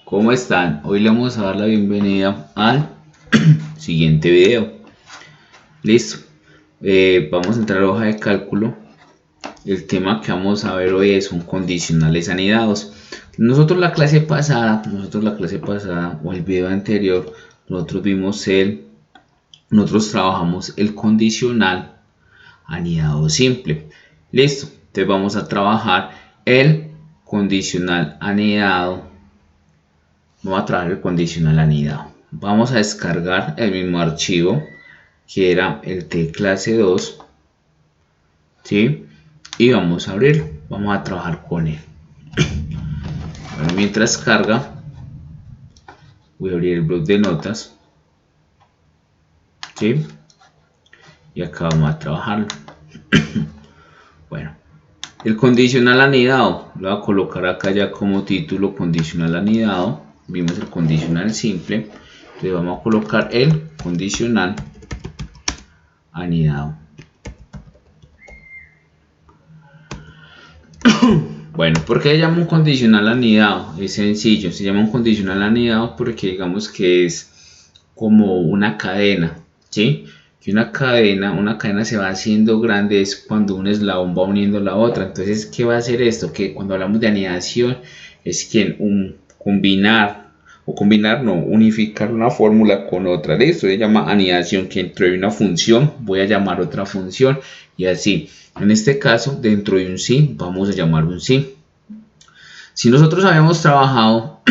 ¿Cómo están? Hoy le vamos a dar la bienvenida al siguiente video. Listo. Vamos a entrar a la hoja de cálculo. El tema que vamos a ver hoy son condicionales anidados. Nosotros la clase pasada o el video anterior, nosotros trabajamos el condicional anidado simple. Listo. Entonces vamos a trabajar el condicional anidado. Vamos a trabajar el condicional anidado. Vamos a descargar el mismo archivo que era el T clase 2, ¿sí? Y vamos a abrirlo. Vamos a trabajar con él. Bueno, mientras carga, voy a abrir el bloc de notas, ¿sí? Y acá vamos a trabajarlo. Bueno, el condicional anidado lo voy a colocar acá ya como título: condicional anidado. Vimos el condicional simple, entonces vamos a colocar el condicional anidado. Bueno, ¿por qué se llama un condicional anidado? Es sencillo, se llama un condicional anidado porque digamos que es como una cadena, ¿sí? Que una cadena se va haciendo grande es cuando un eslabón va uniendo la otra. Entonces, ¿qué va a hacer esto? Que cuando hablamos de anidación es que unificar una fórmula con otra. De esto se llama anidación, que dentro de una función voy a llamar otra función y así. En este caso, dentro de un sí, vamos a llamar un sí. Si nosotros habíamos trabajado,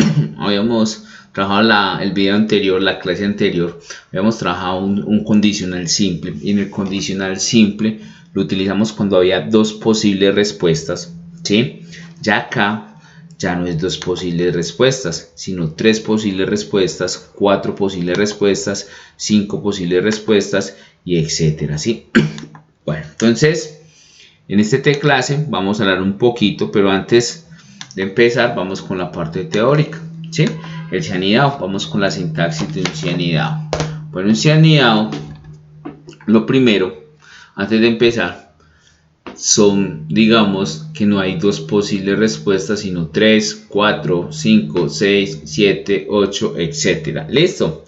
el video anterior, la clase anterior, habíamos trabajado un condicional simple, y en el condicional simple lo utilizamos cuando había dos posibles respuestas, ¿sí? Ya acá ya no es dos posibles respuestas, sino tres posibles respuestas, cuatro posibles respuestas, cinco posibles respuestas y etcétera, ¿sí? Bueno, entonces en este T clase vamos a hablar un poquito, pero antes de empezar vamos con la parte teórica, ¿sí? El sí anidado, vamos con la sintaxis de un sí anidado. Bueno, un sí anidado, lo primero, antes de empezar, digamos que no hay dos posibles respuestas, sino 3, 4, 5, 6, 7, 8, etcétera. Listo.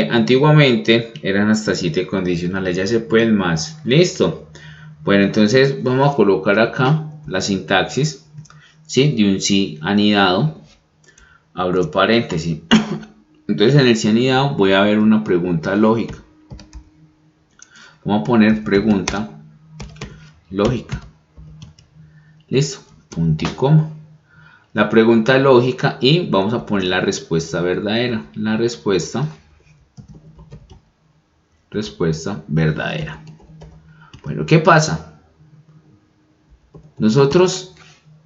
Antiguamente eran hasta 7 condicionales, ya se pueden más. Listo. Bueno, entonces vamos a colocar acá la sintaxis, ¿sí? De un sí anidado. Abro paréntesis. Entonces en el sí anidado voy a ver una pregunta lógica. Vamos a poner pregunta lógica. Listo, punto y coma. La pregunta lógica y vamos a poner la respuesta verdadera. La respuesta verdadera. Bueno, ¿qué pasa? Nosotros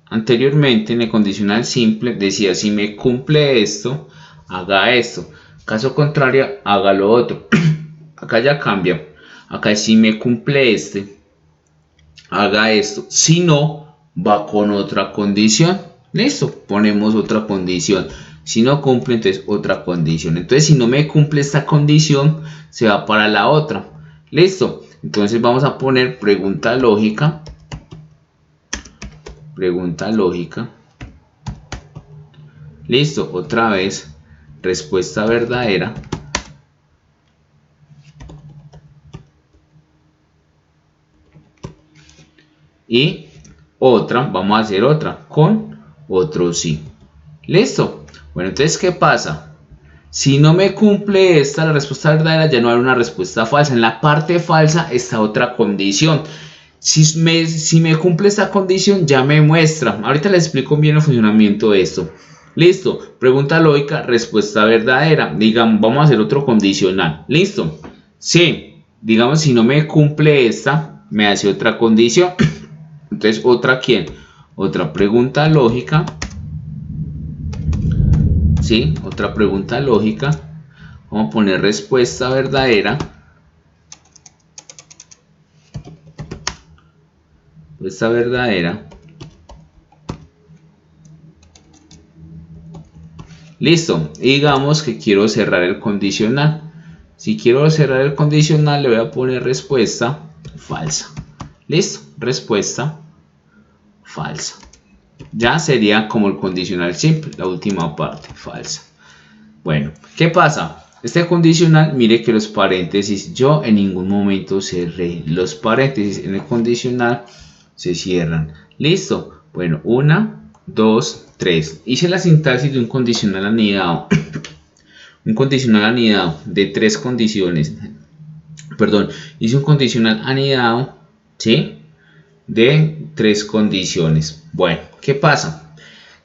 anteriormente en el condicional simple decía: si me cumple esto, haga esto. Caso contrario, haga lo otro. Acá ya cambia. Acá si me cumple este, haga esto. Si no, va con otra condición. Listo, ponemos otra condición. Si no cumple, entonces otra condición. Entonces, si no me cumple esta condición, se va para la otra. Listo. Entonces vamos a poner pregunta lógica. Pregunta lógica. Listo. Otra vez, respuesta verdadera. Y otra, vamos a hacer otra con otro sí. Listo. Bueno, entonces, ¿qué pasa? Si no me cumple esta, la respuesta verdadera, ya no hay una respuesta falsa. En la parte falsa está otra condición. Si me cumple esta condición, ya me muestra. Ahorita les explico bien el funcionamiento de esto. Listo. Pregunta lógica, respuesta verdadera. Digamos, vamos a hacer otro condicional. Listo. Sí. Digamos, si no me cumple esta, me hace otra condición. Entonces, ¿otra quién? Otra pregunta lógica. ¿Sí? Otra pregunta lógica. Vamos a poner respuesta verdadera. Respuesta verdadera. Listo. Y digamos que quiero cerrar el condicional. Si quiero cerrar el condicional, le voy a poner respuesta falsa. Listo. Respuesta falsa. Ya sería como el condicional simple, la última parte, falsa. Bueno, ¿qué pasa? Este condicional, mire que los paréntesis, yo en ningún momento cerré los paréntesis, en el condicional se cierran. Listo. Bueno, 1, 2, 3. Hice la sintaxis de un condicional anidado. Un condicional anidado de 3 condiciones. Perdón, hice un condicional anidado, ¿sí? De 3 condiciones. Bueno, ¿qué pasa?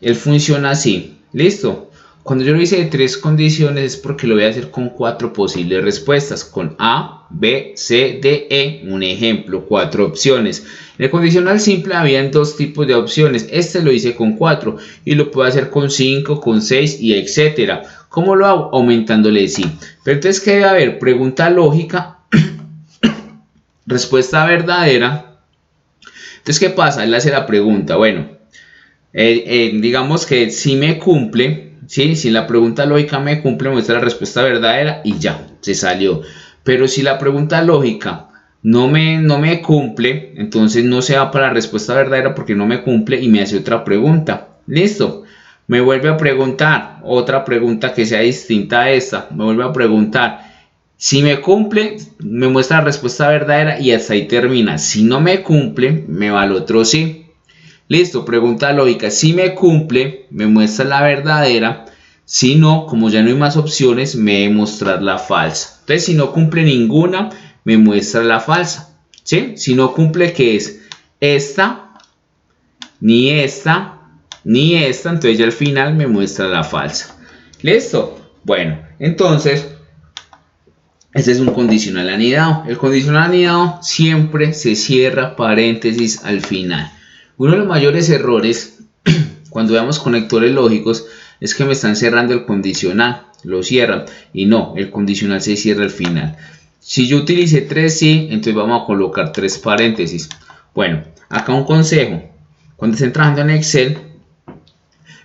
Él funciona así. Listo. Cuando yo lo hice de 3 condiciones es porque lo voy a hacer con 4 posibles respuestas. Con A, B, C, D, E. Un ejemplo, 4 opciones. En el condicional simple habían 2 tipos de opciones. Este lo hice con 4 y lo puedo hacer con 5, con 6 y etcétera. ¿Cómo lo hago? Aumentándole sí. Pero entonces, ¿qué debe haber? Pregunta lógica, respuesta verdadera. Entonces, ¿qué pasa? Él hace la pregunta. Bueno, digamos que si me cumple, ¿sí? Si la pregunta lógica me cumple, muestra la respuesta verdadera y ya, se salió. Pero si la pregunta lógica no me cumple, entonces no se va para la respuesta verdadera porque no me cumple y me hace otra pregunta. ¿Listo? Me vuelve a preguntar otra pregunta que sea distinta a esta. Me vuelve a preguntar. Si me cumple, me muestra la respuesta verdadera y hasta ahí termina. Si no me cumple, me va al otro sí. Listo, pregunta lógica. Si me cumple, me muestra la verdadera. Si no, como ya no hay más opciones, me debe mostrar la falsa. Entonces, si no cumple ninguna, me muestra la falsa. ¿Sí? Si no cumple, ¿qué es? Esta, ni esta, ni esta. Entonces, ya al final me muestra la falsa. ¿Listo? Bueno, entonces, este es un condicional anidado. El condicional anidado siempre se cierra paréntesis al final. Uno de los mayores errores cuando veamos conectores lógicos es que me están cerrando el condicional, lo cierran y no, el condicional se cierra al final. Si yo utilicé 3 sí, entonces vamos a colocar 3 paréntesis. Bueno, acá un consejo, cuando estén trabajando en Excel,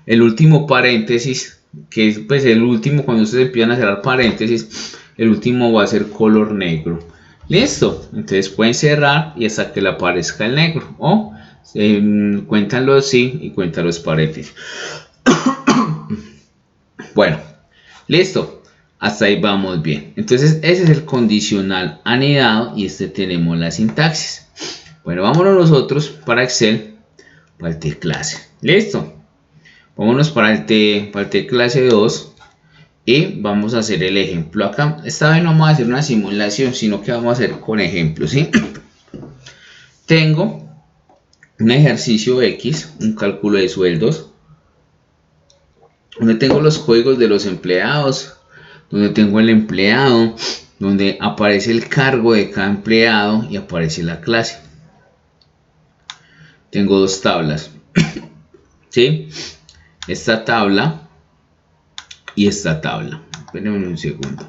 el último paréntesis, que es pues el último cuando ustedes empiezan a cerrar paréntesis, el último va a ser color negro. Listo, entonces pueden cerrar y hasta que le aparezca el negro o cuentan los sí y cuentan los paréntesis. Bueno, listo, hasta ahí vamos bien. Entonces ese es el condicional anidado y este tenemos la sintaxis. Bueno, vámonos nosotros para Excel, para el T clase. Listo, vámonos para el T clase 2 y vamos a hacer el ejemplo acá. Esta vez no vamos a hacer una simulación, sino que vamos a hacer con ejemplos, ¿sí? Tengo un ejercicio X, un cálculo de sueldos, donde tengo los códigos de los empleados, donde tengo el empleado, donde aparece el cargo de cada empleado y aparece la clase. Tengo 2 tablas, ¿sí? Esta tabla y esta tabla. Espérenme un segundo.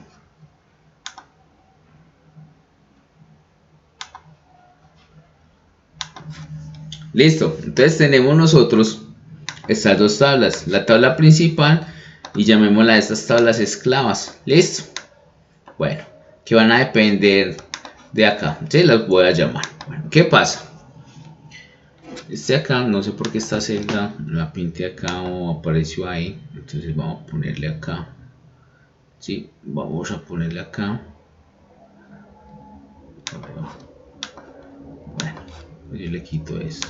Listo, entonces tenemos nosotros estas 2 tablas, la tabla principal y llamémosla a estas tablas esclavas. Listo. Bueno, que van a depender de acá. ¿Sí? Las voy a llamar. Bueno, ¿qué pasa? Este acá, no sé por qué esta celda la pinté acá o apareció ahí. Entonces vamos a ponerle acá. Sí, vamos a ponerle acá. Bueno, yo le quito esto.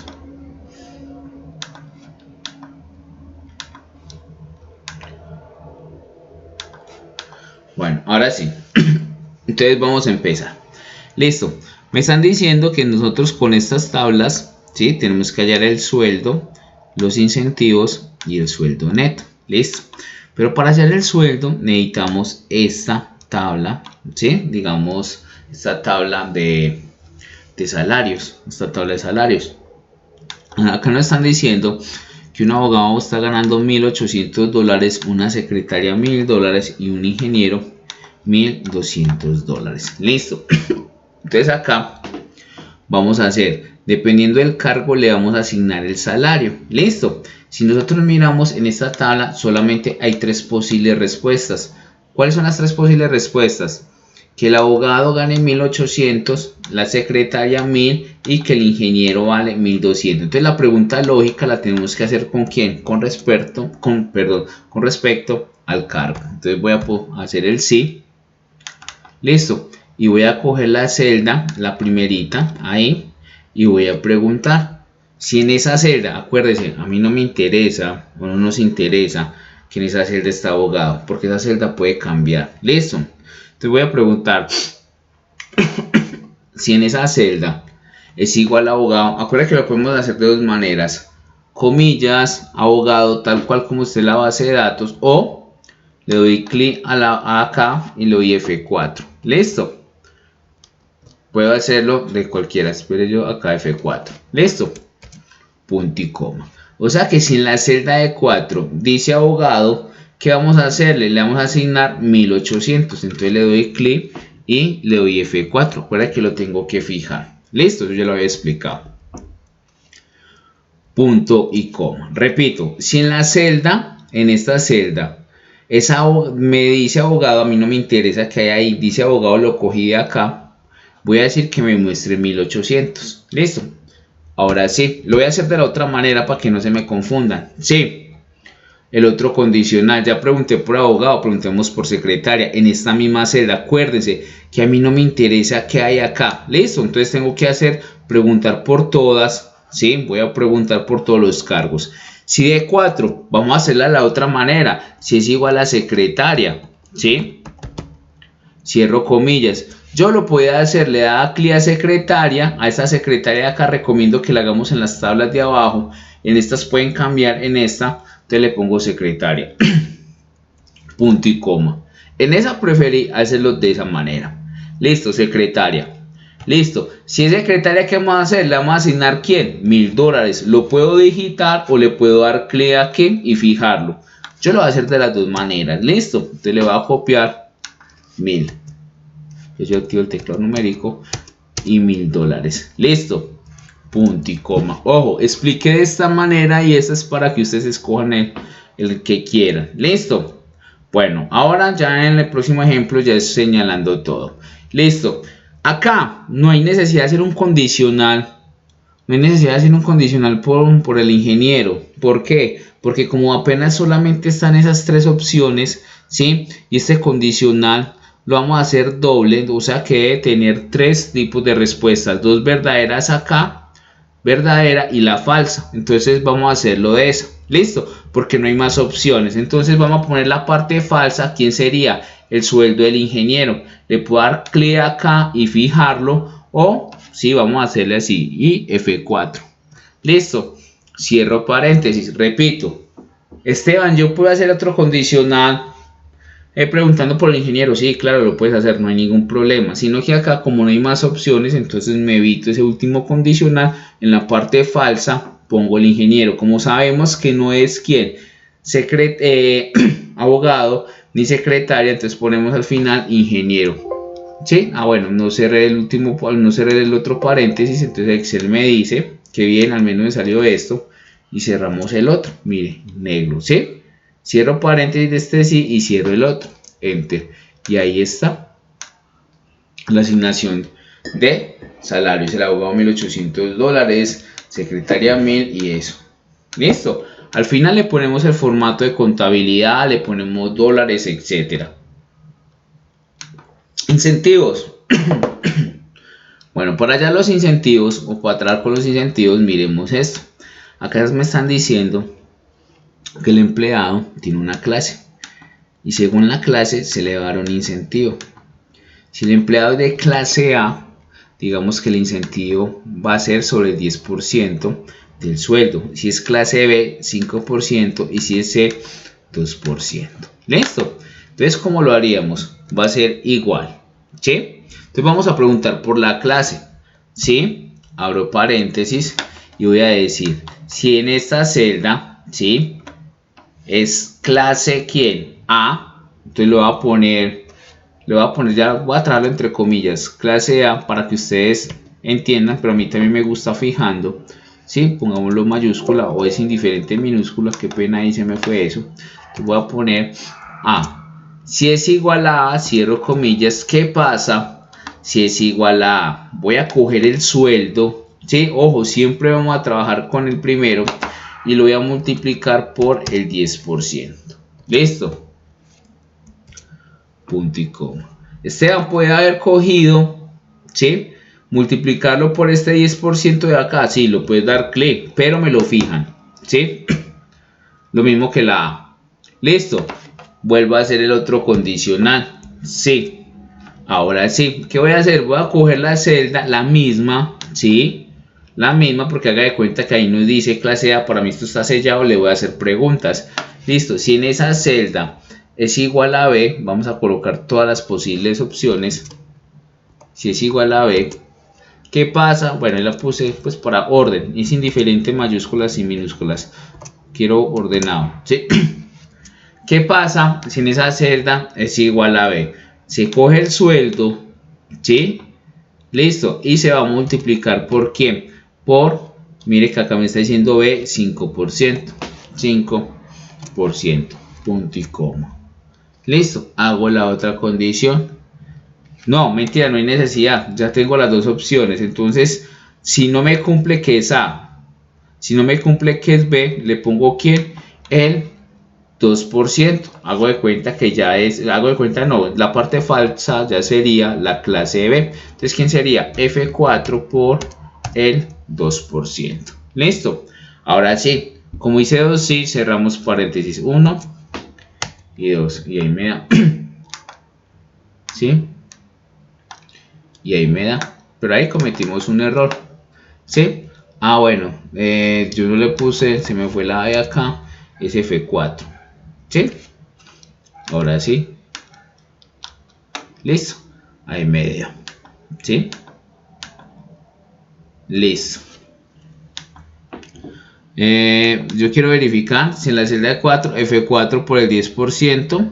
Bueno, ahora sí. Entonces vamos a empezar. Listo. Me están diciendo que nosotros con estas tablas, ¿sí? Tenemos que hallar el sueldo, los incentivos y el sueldo neto. Listo. Pero para hallar el sueldo necesitamos esta tabla, ¿sí? Digamos, esta tabla de salarios. Esta tabla de salarios. Acá nos están diciendo que un abogado está ganando $1.800, una secretaria $1.000 y un ingeniero $1.200. Listo. Entonces acá vamos a hacer, dependiendo del cargo, le vamos a asignar el salario. Listo. Si nosotros miramos en esta tabla, solamente hay 3 posibles respuestas. ¿Cuáles son las 3 posibles respuestas? que el abogado gane 1.800, la secretaria 1.000 y que el ingeniero vale 1.200. Entonces la pregunta lógica la tenemos que hacer ¿con quién? Con respecto al cargo. Entonces voy a hacer el sí. Listo. Y voy a coger la celda, la primerita, ahí, y voy a preguntar si en esa celda, acuérdense, a mí no me interesa, o no nos interesa que en esa celda está abogado, porque esa celda puede cambiar. Listo. Entonces voy a preguntar si en esa celda es igual a abogado. Acuérdense que lo podemos hacer de dos maneras: comillas, abogado, tal cual como esté la base de datos, o le doy clic a acá y le doy F4. Listo. Puedo hacerlo de cualquiera. Espere yo acá F4. Listo. Punto y coma. O sea que si en la celda de 4 dice abogado, ¿qué vamos a hacerle? Le vamos a asignar 1.800. Entonces le doy clic y le doy F4. Recuerda que lo tengo que fijar. Listo, yo ya lo había explicado. Punto y coma. Repito, si en la celda, en esta celda, me dice abogado, a mí no me interesa que haya ahí, dice abogado, lo cogí de acá. Voy a decir que me muestre 1.800. Listo. Ahora sí, lo voy a hacer de la otra manera para que no se me confundan. Sí. El otro condicional, ya pregunté por abogado, preguntemos por secretaria. En esta misma celda, acuérdense que a mí no me interesa qué hay acá. Listo, entonces tengo que preguntar por todas. Sí, voy a preguntar por todos los cargos. Si de 4, vamos a hacerla de la otra manera. Si es igual a secretaria. Sí. Cierro comillas. Yo lo podía hacer, le daba clic a secretaria, a esta secretaria de acá recomiendo que la hagamos en las tablas de abajo, en estas pueden cambiar, en esta, entonces le pongo secretaria, punto y coma. En esa preferí hacerlo de esa manera. Listo, secretaria. Listo, si es secretaria, ¿qué vamos a hacer? Le vamos a asignar ¿quién? $1.000. Lo puedo digitar o le puedo dar clic aquí y fijarlo. Yo lo voy a hacer de las dos maneras. Listo, entonces le voy a copiar 1.000. Yo activo el teclado numérico y $1.000. Listo. Punto y coma. Ojo, expliqué de esta manera y esta es para que ustedes escojan el que quieran. Listo. Bueno, ahora ya en el próximo ejemplo ya es señalando todo. Listo. Acá no hay necesidad de hacer un condicional. No hay necesidad de hacer un condicional por el ingeniero. ¿Por qué? Porque como apenas solamente están esas tres opciones, ¿sí? Y este condicional lo vamos a hacer doble, o sea que debe tener tres tipos de respuestas, dos verdaderas acá, verdadera y la falsa. Entonces vamos a hacerlo de esa, listo, porque no hay más opciones. Entonces vamos a poner la parte falsa. ¿Quién sería? El sueldo del ingeniero. Le puedo dar clic acá y fijarlo, o sí, vamos a hacerle así y F4. Listo, cierro paréntesis. Repito, Esteban, yo puedo hacer otro condicional preguntando por el ingeniero. Sí, claro, lo puedes hacer, no hay ningún problema, sino que acá como no hay más opciones, entonces me evito ese último condicional. En la parte falsa pongo el ingeniero. Como sabemos que no es quien abogado ni secretaria, entonces ponemos al final ingeniero. ¿Sí? Bueno, no cerré el otro paréntesis, entonces Excel me dice que bien, al menos me salió esto, y cerramos el otro, mire, negro. ¿Sí? Cierro paréntesis de este sí y cierro el otro, enter, y ahí está la asignación de salarios. El abogado $1.800, secretaria 1.000 y eso. Listo. Al final le ponemos el formato de contabilidad, le ponemos dólares, etcétera. Incentivos. Bueno, para allá los incentivos, o para atrás con los incentivos, miremos esto. Acá me están diciendo que el empleado tiene una clase y según la clase se le va a dar un incentivo. Si el empleado es de clase A, digamos que el incentivo va a ser sobre el 10% del sueldo. Si es clase B, 5%, y si es C, 2%. ¿Listo? Entonces, ¿cómo lo haríamos? Va a ser igual, ¿sí? Entonces vamos a preguntar por la clase, ¿sí? Abro paréntesis y voy a decir si en esta celda, ¿sí?, es clase ¿quién? A. Entonces lo voy a poner, ya voy a traerlo entre comillas, clase A, para que ustedes entiendan, pero a mí también me gusta fijando, ¿sí? Pongámoslo mayúscula, o es indiferente minúscula, qué pena, ahí se me fue eso. Entonces voy a poner A. Si es igual a A, cierro comillas, ¿qué pasa si es igual a A? Voy a coger el sueldo, ¿sí? Ojo, siempre vamos a trabajar con el primero y lo voy a multiplicar por el 10%. ¿Listo? Punto y coma. Esteban puede haber cogido, ¿sí? Multiplicarlo por este 10% de acá, sí, lo puedes dar clic, pero me lo fijan, ¿sí? Lo mismo que la A. Listo. Vuelvo a hacer el otro condicional, sí. Ahora sí, ¿qué voy a hacer? Voy a coger la celda, la misma, ¿sí? La misma, porque haga de cuenta que ahí nos dice clase A, para mí esto está sellado, le voy a hacer preguntas. Listo, si en esa celda es igual a B, vamos a colocar todas las posibles opciones. Si es igual a B, ¿qué pasa? Bueno, la puse pues para orden, es indiferente mayúsculas y minúsculas. Quiero ordenado, ¿sí? ¿Qué pasa si en esa celda es igual a B? Se coge el sueldo, ¿sí? Listo, y se va a multiplicar por ¿quién? Por, mire que acá me está diciendo B, 5%. 5%, punto y coma. Listo, hago la otra condición. No, mentira, no hay necesidad, ya tengo las dos opciones. Entonces, si no me cumple que es A, si no me cumple que es B, le pongo ¿quién? El 2%. Hago de cuenta que ya es, hago de cuenta no, la parte falsa ya sería la clase B. Entonces, ¿quién sería? F4 por el 2%. Listo. Ahora sí, como hice 2, sí, cerramos paréntesis 1 y 2. Y ahí me da. ¿Sí? Y ahí me da. Pero ahí cometimos un error. ¿Sí? Ah, bueno. Yo no le puse, se me fue la A de acá. Es F4. ¿Sí? Ahora sí. Listo. Ahí medio. ¿Sí? Listo. Yo quiero verificar si en la celda de 4, F4 por el 10%,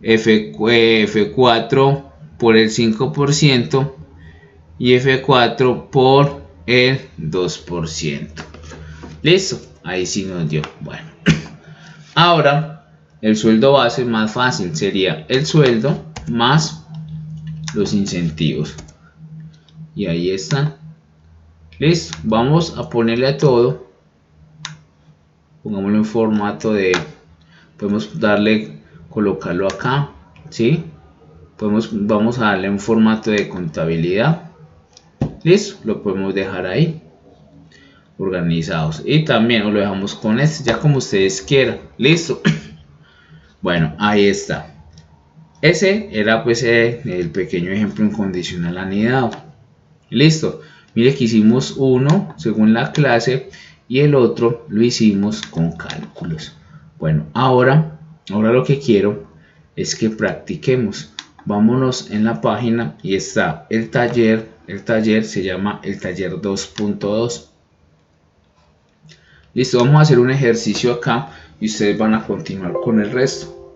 F4 por el 5% y F4 por el 2%. Listo. Ahí sí nos dio. Bueno. Ahora, el sueldo base más fácil sería el sueldo más los incentivos. Y ahí está. Listo. Vamos a ponerle a todo. Pongámoslo en formato de... Podemos darle, colocarlo acá. ¿Sí? Vamos a darle un formato de contabilidad. Listo. Lo podemos dejar ahí. Organizados. Y también lo dejamos con este, ya como ustedes quieran. Listo. Bueno, ahí está. Ese era pues el pequeño ejemplo en condicional anidado. Listo. Mire que hicimos uno según la clase y el otro lo hicimos con cálculos. Bueno, ahora lo que quiero es que practiquemos. Vámonos en la página y está el taller. El taller se llama el taller 2.2. Listo, vamos a hacer un ejercicio acá y ustedes van a continuar con el resto.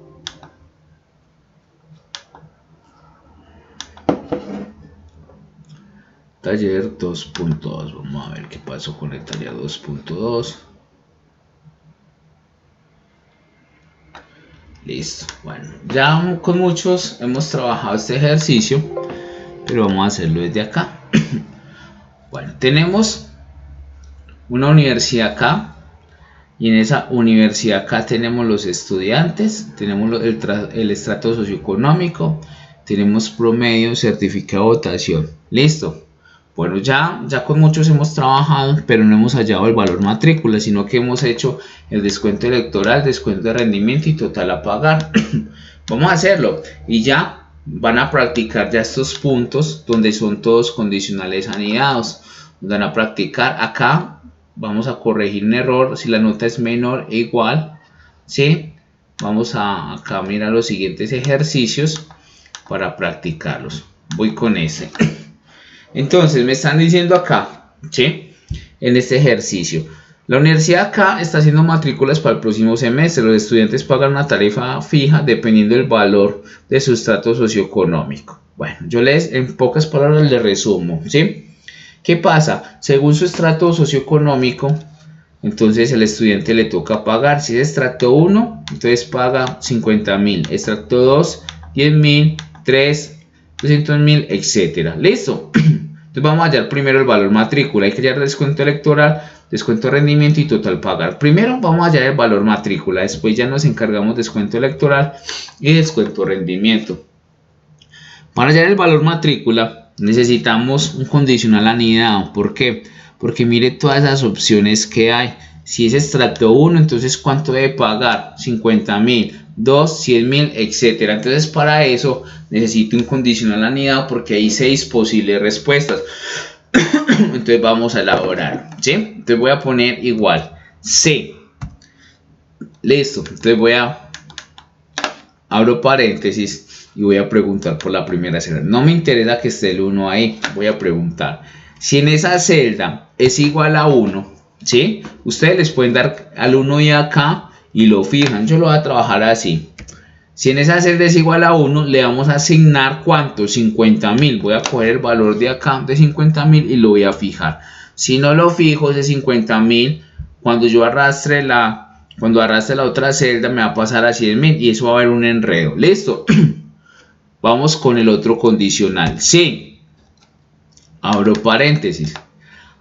Taller 2.2, vamos a ver qué pasó con el taller 2.2. Listo, bueno, ya con muchos hemos trabajado este ejercicio, pero vamos a hacerlo desde acá. Bueno, tenemos una universidad acá. Y en esa universidad acá tenemos los estudiantes, tenemos el estrato socioeconómico, tenemos promedio, certificado de votación. Listo. Bueno, ya con muchos hemos trabajado, pero no hemos hallado el valor matrícula, sino que hemos hecho el descuento electoral, descuento de rendimiento y total a pagar. Vamos a hacerlo y ya van a practicar ya estos puntos donde son todos condicionales anidados. Van a practicar acá. Vamos a corregir un error si la nota es menor e igual, ¿sí? Vamos a acá mirar los siguientes ejercicios para practicarlos. Voy con ese. Entonces me están diciendo acá, ¿sí? En este ejercicio, la universidad acá está haciendo matrículas para el próximo semestre. Los estudiantes pagan una tarifa fija dependiendo del valor de su estrato socioeconómico. Bueno, yo en pocas palabras les resumo, ¿sí? ¿Qué pasa? Según su estrato socioeconómico, entonces el estudiante le toca pagar. Si es extracto 1, entonces paga 50.000, extracto 2, 10.000, 3, 200.000, etcétera. Listo. Entonces vamos a hallar primero el valor matrícula. Hay que hallar descuento electoral, descuento de rendimiento y total pagar. Primero vamos a hallar el valor matrícula, después ya nos encargamos de descuento electoral y descuento de rendimiento. Para hallar el valor matrícula necesitamos un condicional anidado. ¿Por qué? Porque mire todas esas opciones que hay. Si es extracto 1, entonces ¿cuánto debe pagar? 50.000, 2, 100.000, etcétera. Entonces para eso necesito un condicional anidado porque hay 6 posibles respuestas. Entonces vamos a elaborar, ¿sí? Entonces voy a poner igual C. Listo. Entonces abro paréntesis y voy a preguntar por la primera celda. No me interesa que esté el 1 ahí. Voy a preguntar si en esa celda es igual a 1, ¿sí? Ustedes les pueden dar al 1 y acá y lo fijan. Yo lo voy a trabajar así. Si en esa celda es igual a 1, le vamos a asignar ¿cuánto? 50.000. Voy a coger el valor de acá de 50.000 y lo voy a fijar. Si no lo fijo, ese 50.000, cuando yo arrastre la otra celda, me va a pasar a 100.000 y eso va a haber un enredo. ¿Listo? Vamos con el otro condicional. Sí. Abro paréntesis.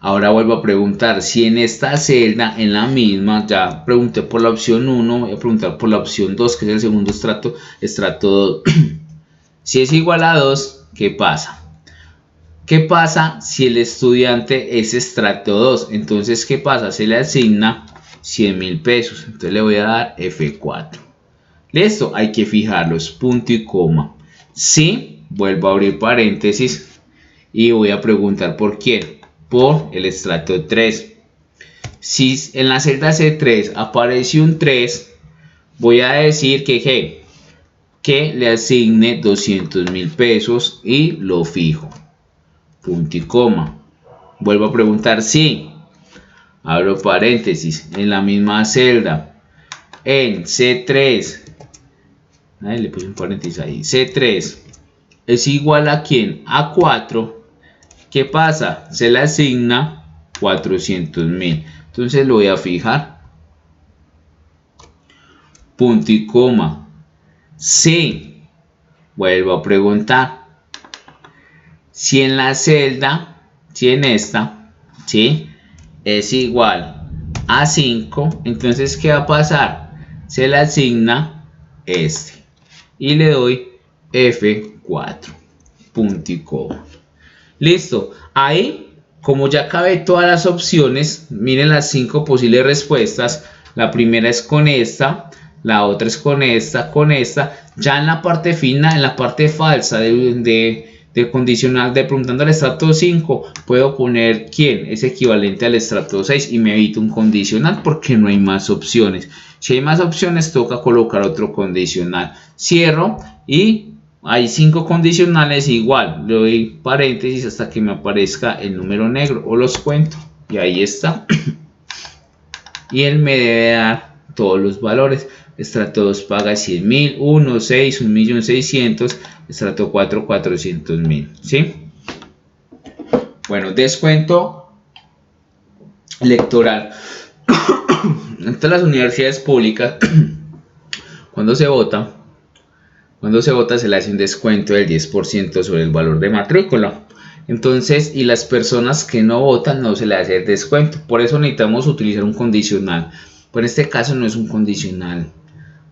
Ahora vuelvo a preguntar si en esta celda, en la misma, ya pregunté por la opción 1, voy a preguntar por la opción 2, que es el segundo estrato, estrato 2. Si es igual a 2, ¿qué pasa? ¿Qué pasa si el estudiante es estrato 2? Entonces, ¿qué pasa? Se le asigna 100.000 pesos. Entonces le voy a dar F4. Listo, hay que fijarlos, punto y coma. Si, vuelvo a abrir paréntesis y voy a preguntar por quién. Por el estrato 3. Si en la celda C3 aparece un 3, voy a decir que le asigne 200.000 pesos y lo fijo. Punto y coma. Vuelvo a preguntar si, abro paréntesis, en la misma celda, en C3, le puse un paréntesis ahí, C3 es igual a ¿quién? A 4. ¿Qué pasa? Se le asigna 400.000. Entonces lo voy a fijar. Punto y coma. Si, vuelvo a preguntar. Si en la celda, si en esta, ¿sí? Es igual a 5, entonces ¿qué va a pasar? Se le asigna este. Y le doy F4. Punto y coma. Listo, ahí como ya cabe todas las opciones, miren las 5 posibles respuestas. La primera es con esta, la otra es con esta, Ya en la parte final, en la parte falsa del condicional de preguntando al estrato 5, puedo poner quién es equivalente al estrato 6 y me evito un condicional porque no hay más opciones. Si hay más opciones, toca colocar otro condicional. Cierro y hay 5 condicionales, igual le doy paréntesis hasta que me aparezca el número negro o los cuento y ahí está. Y él me debe dar todos los valores. Estrato 2 paga 100.000, 1, 6, 1.600.000, estrato 4, 400.000, ¿sí? Bueno, descuento electoral. En todas las universidades públicas, cuando se vota se le hace un descuento del 10% sobre el valor de matrícula. Entonces, y las personas que no votan no se le hace el descuento. Por eso necesitamos utilizar un condicional. Pero en este caso no es un condicional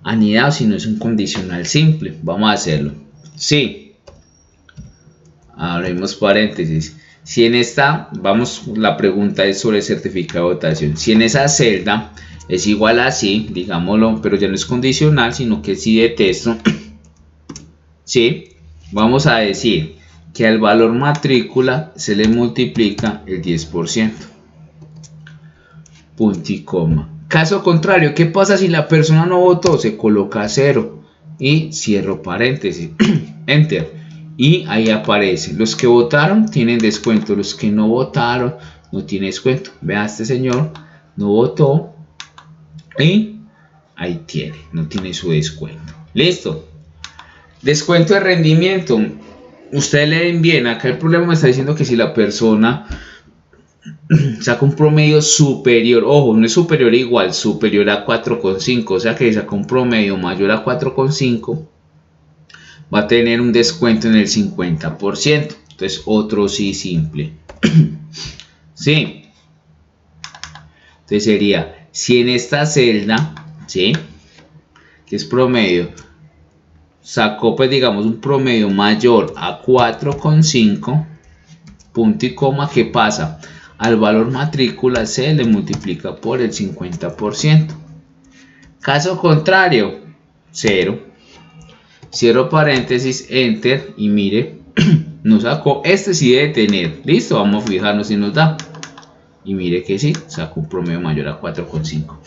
anidado, sino es un condicional simple. Vamos a hacerlo. Sí. Abrimos paréntesis. Si en esta, la pregunta es sobre el certificado de votación. Si en esa celda es igual a sí, digámoslo, pero ya no es condicional, sino que sí de texto. Sí, vamos a decir que al valor matrícula se le multiplica el 10%. Punto y coma. Caso contrario, ¿qué pasa si la persona no votó? Se coloca 0 y cierro paréntesis. Enter. Y ahí aparece. Los que votaron tienen descuento. Los que no votaron no tienen descuento. Vea, este señor no votó y ahí tiene. No tiene su descuento. Listo. Descuento de rendimiento. Ustedes leen bien. Acá el problema me está diciendo que si la persona saca un promedio superior, ojo, no es superior igual, superior a 4,5, o sea que saca un promedio mayor a 4,5, va a tener un descuento en el 50%. Entonces otro sí simple. Sí. Entonces sería, si en esta celda, ¿sí?, que es promedio, sacó pues digamos un promedio mayor a 4,5, punto y coma, ¿qué pasa? Al valor matrícula se le multiplica por el 50%. Caso contrario, 0. Cierro paréntesis, enter y mire, nos sacó, este sí debe tener, listo, vamos a fijarnos si nos da. Y mire que sí, sacó un promedio mayor a 4,5.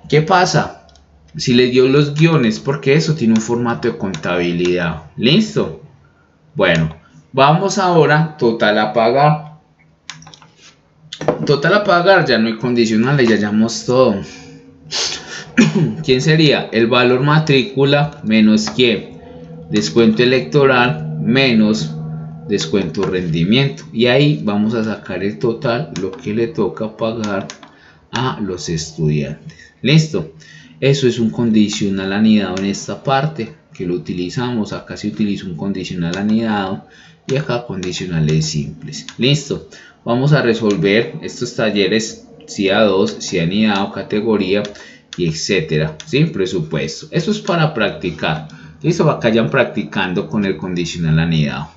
¿Qué pasa? Si le dio los guiones, porque eso tiene un formato de contabilidad. ¿Listo? Bueno, vamos ahora total a pagar. Total a pagar, ya no hay condicionales, ya hallamos todo. ¿Quién sería? El valor matrícula menos ¿quién? Descuento electoral menos descuento rendimiento. Y ahí vamos a sacar el total, lo que le toca pagar a los estudiantes. ¿Listo? Eso es un condicional anidado en esta parte que lo utilizamos. Acá se utiliza un condicional anidado y acá condicionales simples. Listo. Vamos a resolver estos talleres CIA2, CIA anidado, categoría y etcétera. Sin presupuesto. Eso es para practicar. Listo. Vayan practicando con el condicional anidado.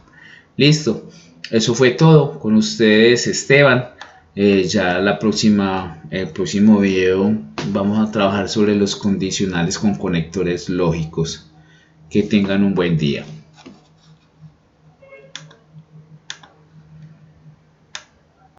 Listo. Eso fue todo. Con ustedes, Esteban. Ya el próximo video vamos a trabajar sobre los condicionales con conectores lógicos. Que tengan un buen día.